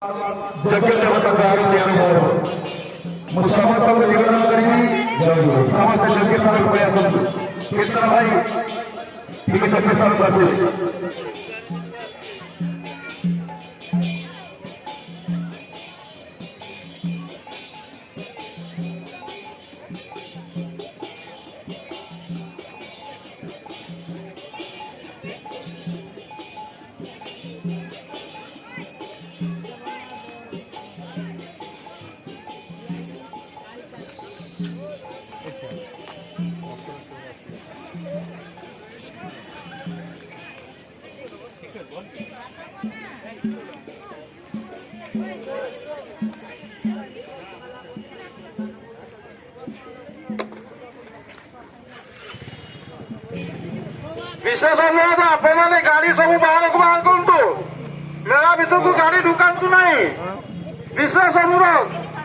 जगत समस्त निवेदन करी समस्त जगत प्रयास केंद्र भाई ठीक है विशेष आपने गाड़ी सब बाहर को बाहर करूँ मेला भर को गाड़ी ढुकातु ना विशेष अनुरोध।